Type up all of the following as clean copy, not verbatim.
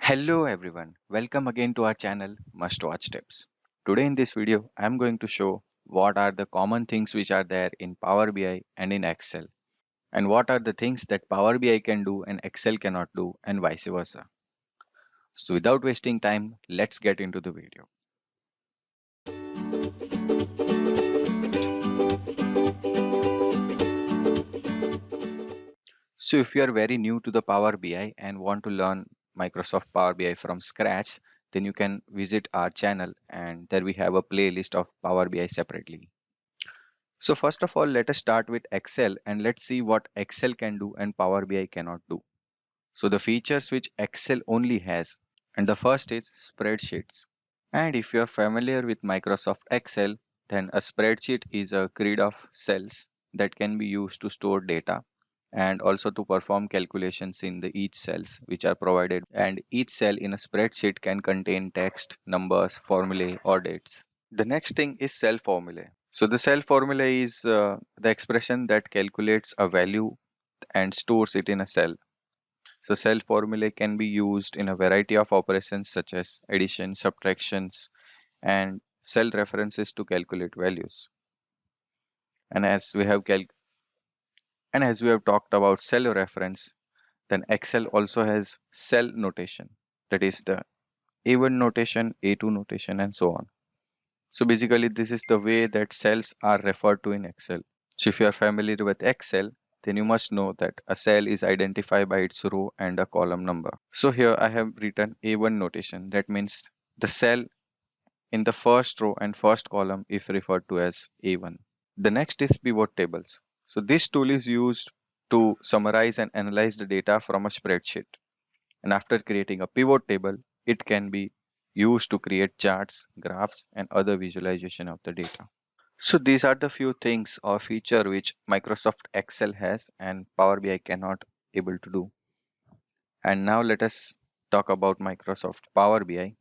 Hello everyone, welcome again to our channel Must Watch Tips. Today in this video, I am going to show what are the common things which are there in Power BI and in Excel, and what are the things that Power BI can do and Excel cannot do, and vice versa. So without wasting time, let's get into the video. So if you are very new to the Power BI and want to learn Microsoft Power BI from scratch, then you can visit our channel and there we have a playlist of Power BI separately. So first of all, let us start with Excel and let's see what Excel can do and Power BI cannot do. So the features which Excel only has, and the first is spreadsheets. And if you are familiar with Microsoft Excel, then a spreadsheet is a grid of cells that can be used to store data and also to perform calculations in the each cells which are provided, and each cell in a spreadsheet can contain text, numbers, formulae or dates. The next thing is cell formulae. So the cell formula is the expression that calculates a value and stores it in a cell. So cell formulae can be used in a variety of operations such as addition, subtractions, and cell references to calculate values. And as we have talked about cell reference, then Excel also has cell notation, that is the A1 notation, A2 notation, and so on. So basically, this is the way that cells are referred to in Excel. So if you are familiar with Excel, then you must know that a cell is identified by its row and a column number. So here I have written A1 notation. That means the cell in the first row and first column is referred to as A1. The next is pivot tables. So this tool is used to summarize and analyze the data from a spreadsheet. And after creating a pivot table, it can be used to create charts, graphs, and other visualization of the data. So these are the few things or feature which Microsoft Excel has and Power BI cannot able to do. And now let us talk about Microsoft Power BI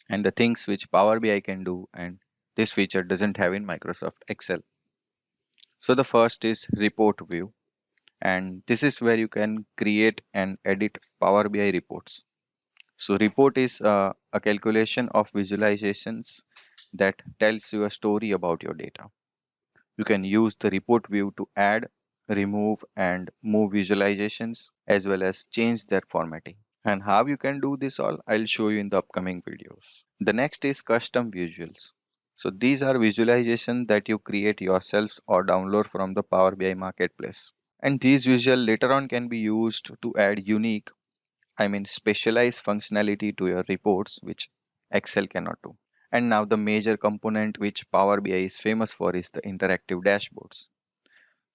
and the things which Power BI can do and this feature doesn't have in Microsoft Excel. So the first is report view, and this is where you can create and edit Power BI reports. So report is a calculation of visualizations that tells you a story about your data. You can use the report view to add, remove, and move visualizations as well as change their formatting. And how you can do this all, I'll show you in the upcoming videos. The next is custom visuals. So these are visualizations that you create yourselves or download from the Power BI marketplace. And these visual later on can be used to add unique, specialized functionality to your reports, which Excel cannot do. And now the major component which Power BI is famous for is the interactive dashboards.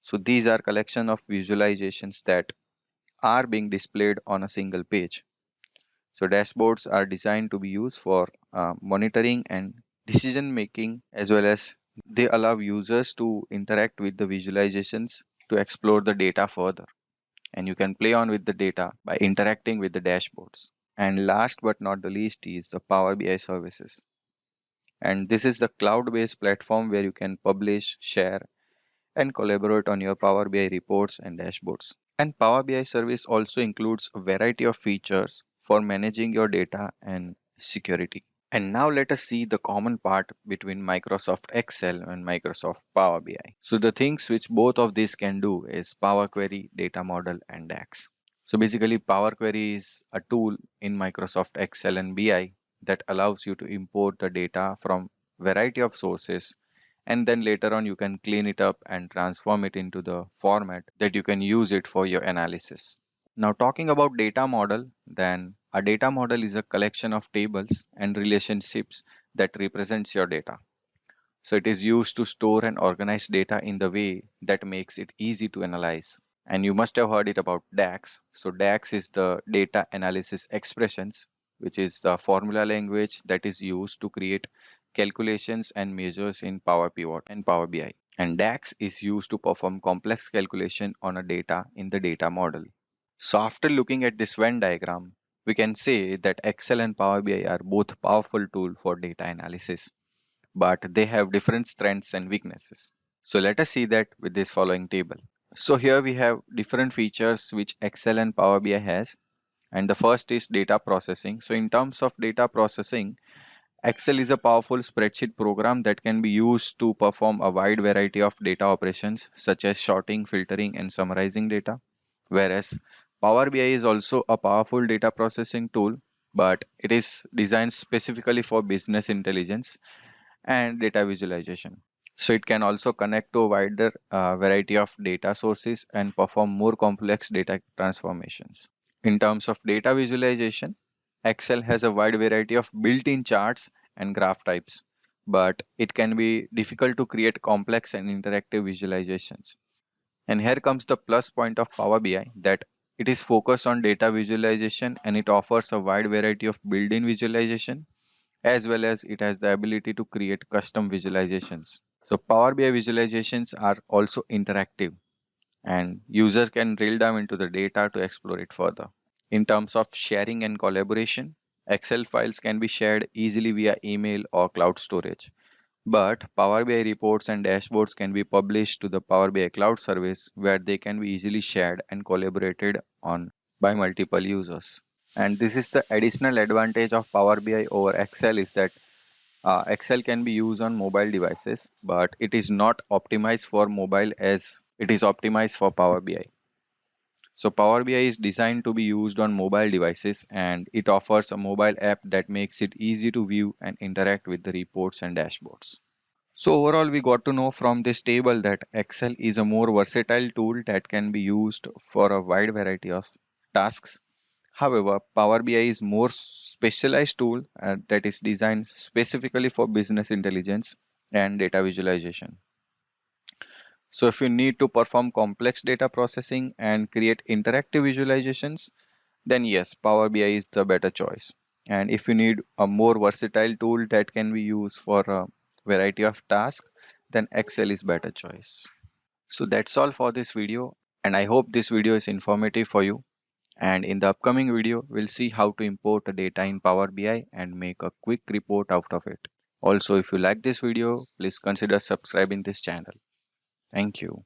So these are collection of visualizations that are being displayed on a single page. So dashboards are designed to be used for monitoring and decision making, as well as they allow users to interact with the visualizations to explore the data further. And you can play on with the data by interacting with the dashboards. And last but not the least is the Power BI services. And this is the cloud-based platform where you can publish, share, and collaborate on your Power BI reports and dashboards. And Power BI service also includes a variety of features for managing your data and security. And now let us see the common part between Microsoft Excel and Microsoft Power BI. So the things which both of these can do is Power Query, Data Model, and DAX. So basically Power Query is a tool in Microsoft Excel and BI that allows you to import the data from variety of sources, and then later on you can clean it up and transform it into the format that you can use it for your analysis. Now talking about data model, then a data model is a collection of tables and relationships that represents your data. So it is used to store and organize data in the way that makes it easy to analyze. And you must have heard it about DAX. So DAX is the data analysis expressions, which is the formula language that is used to create calculations and measures in Power Pivot and Power BI. And DAX is used to perform complex calculation on a data in the data model. So after looking at this Venn diagram, we can say that Excel and Power BI are both powerful tools for data analysis, but they have different strengths and weaknesses. So let us see that with this following table. So here we have different features which Excel and Power BI has, And the first is data processing. So in terms of data processing, Excel is a powerful spreadsheet program that can be used to perform a wide variety of data operations such as sorting, filtering, and summarizing data. Whereas Power BI is also a powerful data processing tool, but it is designed specifically for business intelligence and data visualization. So it can also connect to a wider variety of data sources and perform more complex data transformations. In terms of data visualization, Excel has a wide variety of built-in charts and graph types, but it can be difficult to create complex and interactive visualizations. And here comes the plus point of Power BI, that it is focused on data visualization and it offers a wide variety of built-in visualization, as well as it has the ability to create custom visualizations. So Power BI visualizations are also interactive and users can drill down into the data to explore it further. In terms of sharing and collaboration, Excel files can be shared easily via email or cloud storage. But Power BI reports and dashboards can be published to the Power BI cloud service where they can be easily shared and collaborated on by multiple users. And this is the additional advantage of Power BI over Excel, is that Excel can be used on mobile devices, but it is not optimized for mobile as it is optimized for Power BI. So Power BI is designed to be used on mobile devices and it offers a mobile app that makes it easy to view and interact with the reports and dashboards. So overall, we got to know from this table that Excel is a more versatile tool that can be used for a wide variety of tasks. However, Power BI is more specialized tool that is designed specifically for business intelligence and data visualization. So if you need to perform complex data processing and create interactive visualizations, then yes, Power BI is the better choice. And if you need a more versatile tool that can be used for a variety of tasks, then Excel is better choice. So that's all for this video, and I hope this video is informative for you. And in the upcoming video, we'll see how to import the data in Power BI and make a quick report out of it. Also, if you like this video, please consider subscribing this channel. Thank you.